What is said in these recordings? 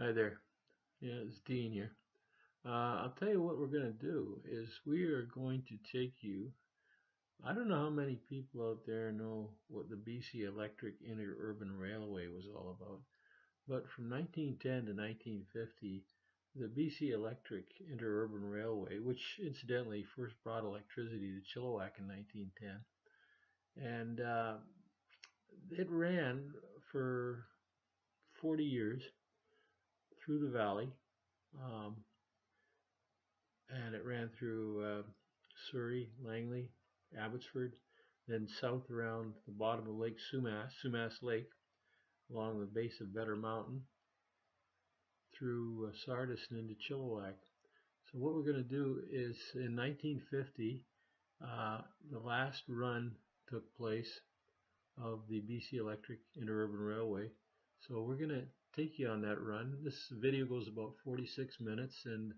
Hi there. Yeah, it's Dean here. I'll tell you what we're going to do is we are going to take you. I don't know how many people out there know what the BC Electric Interurban Railway was all about, but from 1910 to 1950, the BC Electric Interurban Railway, which incidentally first brought electricity to Chilliwack in 1910, and it ran for 40 years through the valley. Um, and it ran through Surrey, Langley, Abbotsford, then south around the bottom of Lake Sumas Lake, along the base of Better Mountain, through Sardis and into Chilliwack. So what we're going to do is in 1950, the last run took place of the BC Electric Interurban Railway. So we're going to take you on that run. This video goes about 46 minutes, and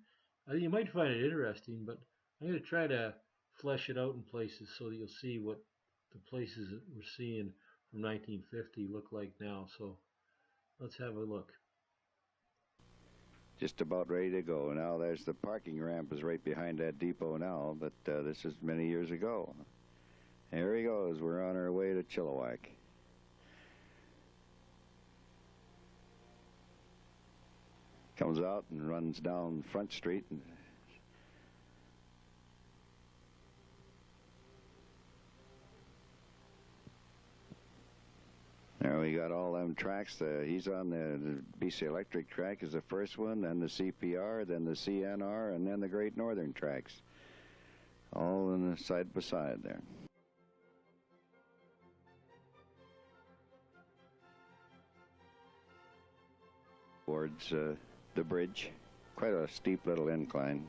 you might find it interesting, but I'm going to try to flesh it out in places so that you'll see what the places that we're seeing from 1950 look like now. So let's have a look. Just about ready to go. Now there's the parking ramp is right behind that depot now, but this is many years ago. Here he goes. We're on our way to Chilliwack. Comes out and runs down Front Street. There we got all them tracks. He's on the BC Electric track is the first one, then the CPR, then the CNR, and then the Great Northern tracks. All in the side by side there. Towards the bridge. Quite a steep little incline.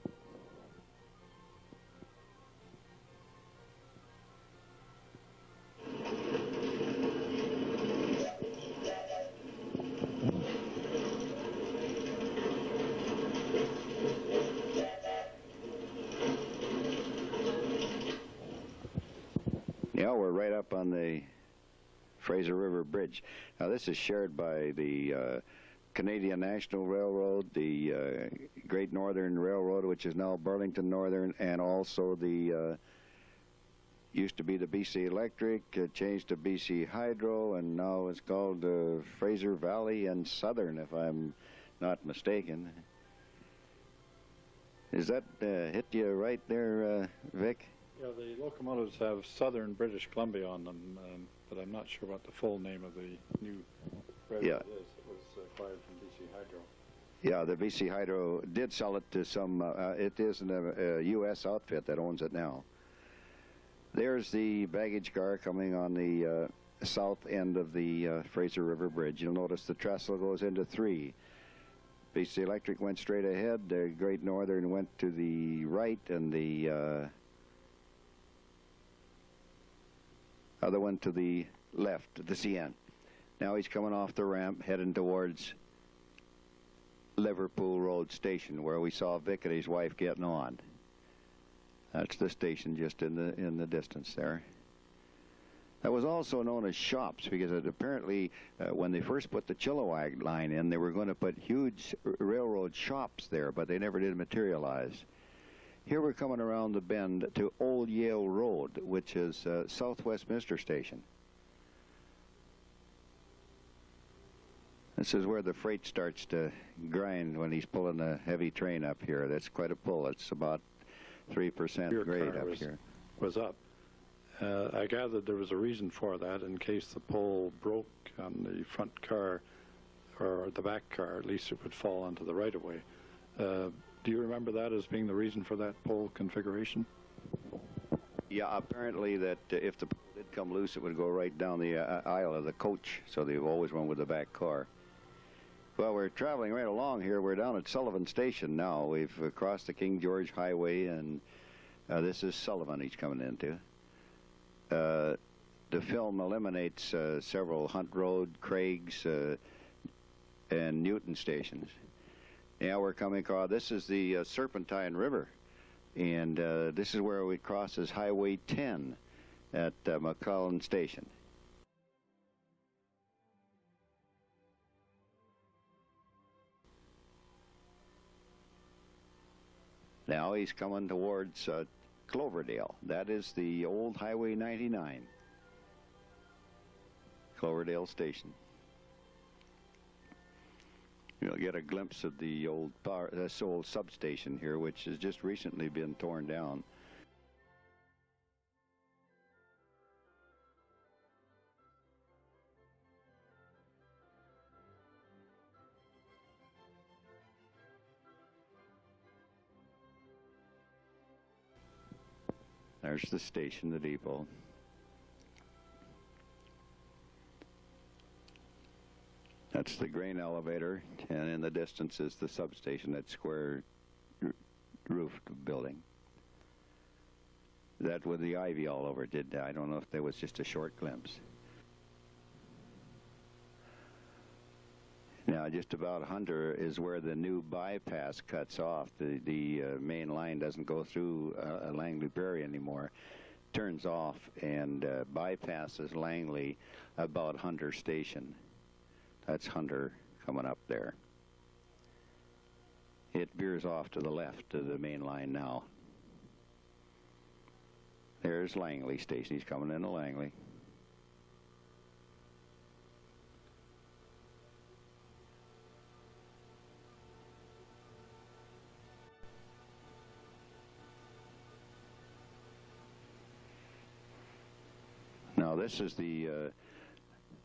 Yeah, we're right up on the Fraser River Bridge. Now this is shared by the Canadian National Railroad, the Great Northern Railroad, which is now Burlington Northern, and also the used to be the BC Electric, changed to BC Hydro, and now it's called Fraser Valley and Southern, if I'm not mistaken. Is that hit you right there, Vic? Yeah, the locomotives have Southern British Columbia on them, but I'm not sure what the full name of the new railroad is. It was acquired from BC Hydro. Yeah, the BC Hydro did sell it to some, it is a U.S. outfit that owns it now. There's the baggage car coming on the south end of the Fraser River Bridge. You'll notice the trestle goes into three. BC Electric went straight ahead, the Great Northern went to the right, and the other one to the left, the CN. Now he's coming off the ramp, heading towards Liverpool Road Station, where we saw Vic and his wife getting on. That's the station just in the distance there. That was also known as shops because it apparently, when they first put the Chilliwack line in, they were going to put huge railroad shops there, but they never did materialize. Here we're coming around the bend to Old Yale Road, which is South Westminster Station. This is where the freight starts to grind when he's pulling a heavy train up here. That's quite a pull. It's about 3% grade up here. Was up. I gathered there was a reason for that in case the pole broke on the front car or the back car. At least it would fall onto the right-of-way. Do you remember that as being the reason for that pole configuration? Yeah, apparently that if the pole did come loose, it would go right down the aisle of the coach, so they've always run with the back car. Well, we're traveling right along here. We're down at Sullivan Station now. We've crossed the King George Highway, and this is Sullivan he's coming into. The film eliminates several Hunt Road, Craig's, and Newton stations. Yeah, we're coming across. This is the Serpentine River, and this is where it crosses Highway 10 at McClellan Station. Now he's coming towards Cloverdale. That is the old Highway 99. Cloverdale Station. You'll get a glimpse of the old this old substation here, which has just recently been torn down. There's the station, the depot. That's the grain elevator, and in the distance is the substation, that square roofed building. That with the ivy all over it, I don't know if there was just a short glimpse. Now, just about Hunter is where the new bypass cuts off. The main line doesn't go through Langley Prairie anymore. Turns off and bypasses Langley about Hunter Station. That's Hunter coming up there. It veers off to the left to the main line now. There's Langley Station. He's coming into Langley. Now this is the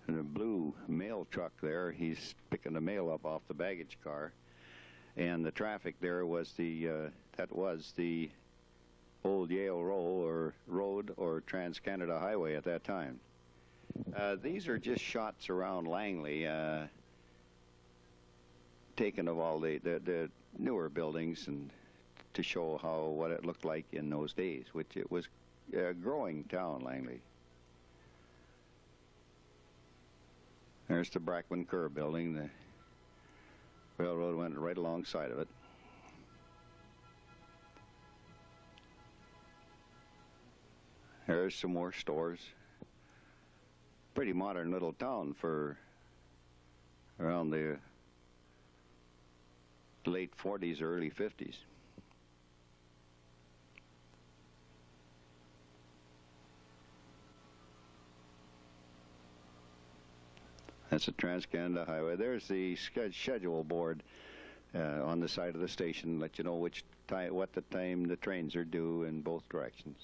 blue mail truck there. He's picking the mail up off the baggage car, and the traffic there was that was the old Yale Road or Trans-Canada Highway at that time. These are just shots around Langley, taken of all the newer buildings, and to show what it looked like in those days, which it was a growing town, Langley. There's the Brackman Kerr building. The railroad went right alongside of it. There's some more stores. Pretty modern little town for around the late 40s, early 50s. That's a Trans-Canada Highway. There's the schedule board on the side of the station, let you know what the time the trains are due in both directions.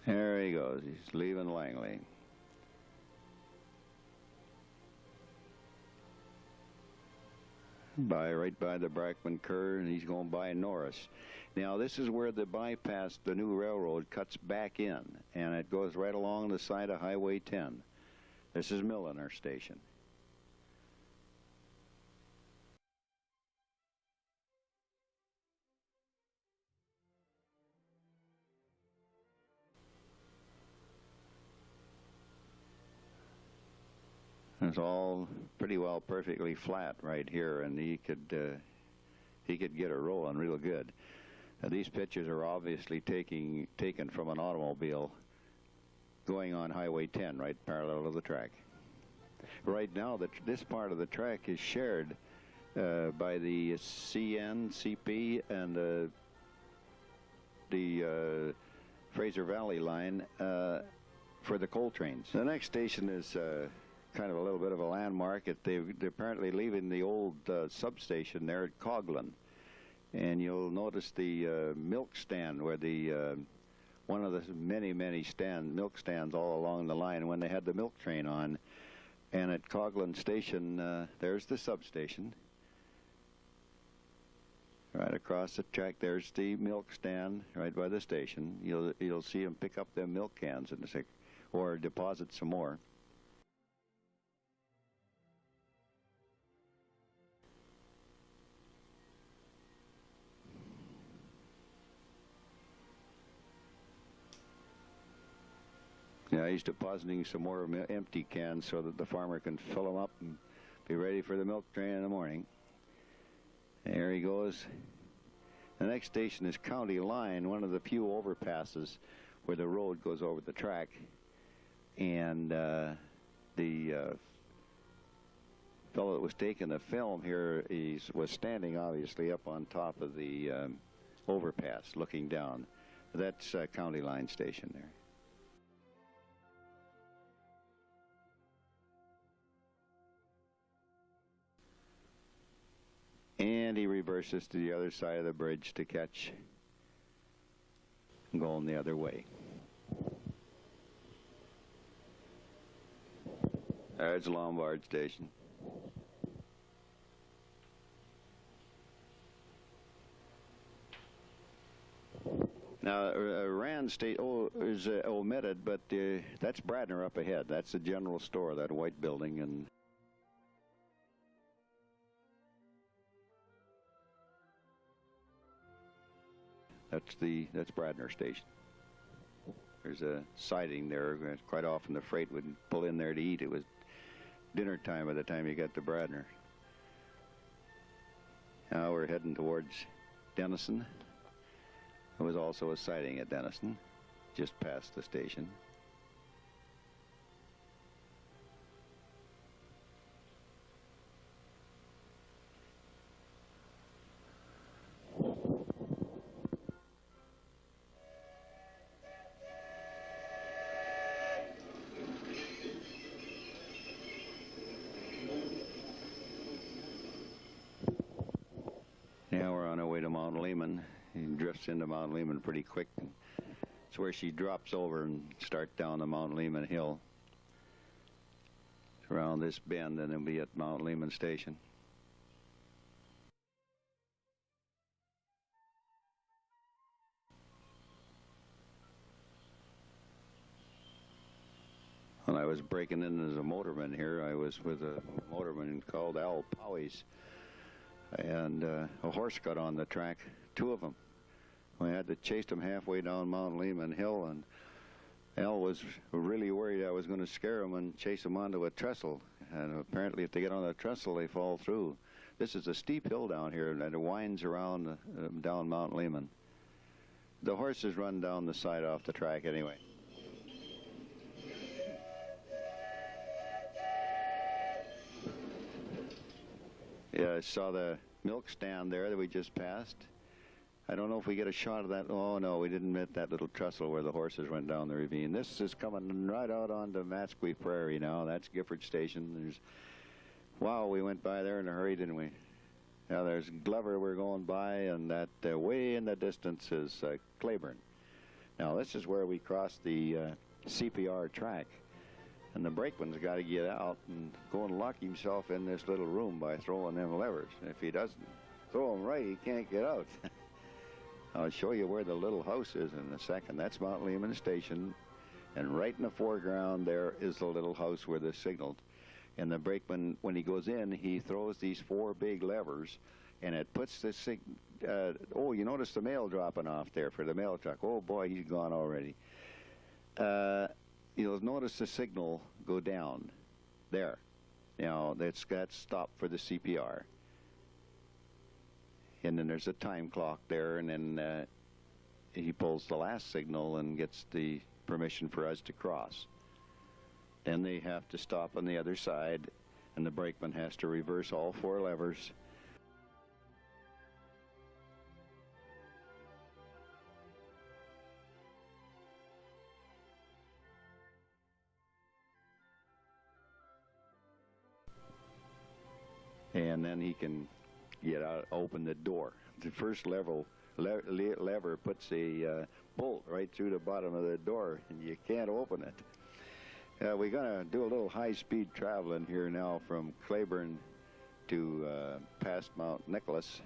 There he goes. He's leaving Langley. Right by the Brackman Kerr, and he's going by Norris. Now this is where the bypass, the new railroad, cuts back in, and it goes right along the side of Highway 10. This is Milliner Station. It's all pretty well perfectly flat right here, and he could get it rolling real good. Now, these pictures are obviously taken from an automobile going on Highway 10, right parallel to the track. Right now, this part of the track is shared by the CN, CP, and the Fraser Valley line for the coal trains. The next station is kind of a little bit of a landmark. They're apparently leaving the old substation there at Coghlan, and you'll notice the milk stand where one of the many milk stands all along the line when they had the milk train on. And at Coghlan Station, there's the substation. Right across the track, there's the milk stand right by the station. You'll see them pick up them milk cans in a sec, or deposit some more. Yeah, he's depositing some more empty cans so that the farmer can fill them up and be ready for the milk train in the morning. There he goes. The next station is County Line, one of the few overpasses where the road goes over the track. And the fellow that was taking the film here, he was standing obviously up on top of the overpass looking down. That's County Line Station there. And he reverses to the other side of the bridge to catch, going the other way. There's Lombard Station. Now, Rand State is omitted, but that's Bradner up ahead. That's the general store, that white building, and that's Bradner Station. There's a siding there. Quite often the freight would pull in there to eat. It was dinner time by the time you got to Bradner. Now we're heading towards Denison. There was also a siding at Denison, just past the station. Now we're on our way to Mount Lehman. He drifts into Mount Lehman pretty quick. It's where she drops over and starts down the Mount Lehman hill. Around this bend, and it'll be at Mount Lehman Station. When I was breaking in as a motorman here, I was with a motorman called Al Powys, and a horse got on the track, two of them. We had to chase them halfway down Mount Lehman Hill, and Al was really worried I was going to scare him and chase them onto a trestle. And apparently if they get on the trestle, they fall through. This is a steep hill down here, and it winds around down Mount Lehman. The horses run down the side off the track anyway. Yeah, I saw the milk stand there that we just passed. I don't know if we get a shot of that. Oh, no, we didn't hit that little trestle where the horses went down the ravine. This is coming right out onto Matsqui Prairie now. That's Gifford Station. Wow, we went by there in a hurry, didn't we? Now, there's Glover we're going by, and that way in the distance is Clayburn. Now, this is where we cross the CPR track. And the brakeman's got to get out and go and lock himself in this little room by throwing them levers. If he doesn't throw them right, he can't get out. I'll show you where the little house is in a second. That's Mount Lehman Station, and right in the foreground there is the little house where the signal. And the brakeman, when he goes in, he throws these four big levers, and it puts the oh, you notice the mail dropping off there for the mail truck. Oh boy, he's gone already. You'll notice the signal go down there. Now that's stopped for the CPR. And then there's a time clock there, and then he pulls the last signal and gets the permission for us to cross. Then they have to stop on the other side, and the brakeman has to reverse all four levers. And then he can get out, open the door. The first lever puts a bolt right through the bottom of the door, and you can't open it. We're going to do a little high-speed traveling here now from Clayburn to past Mount Nicholas.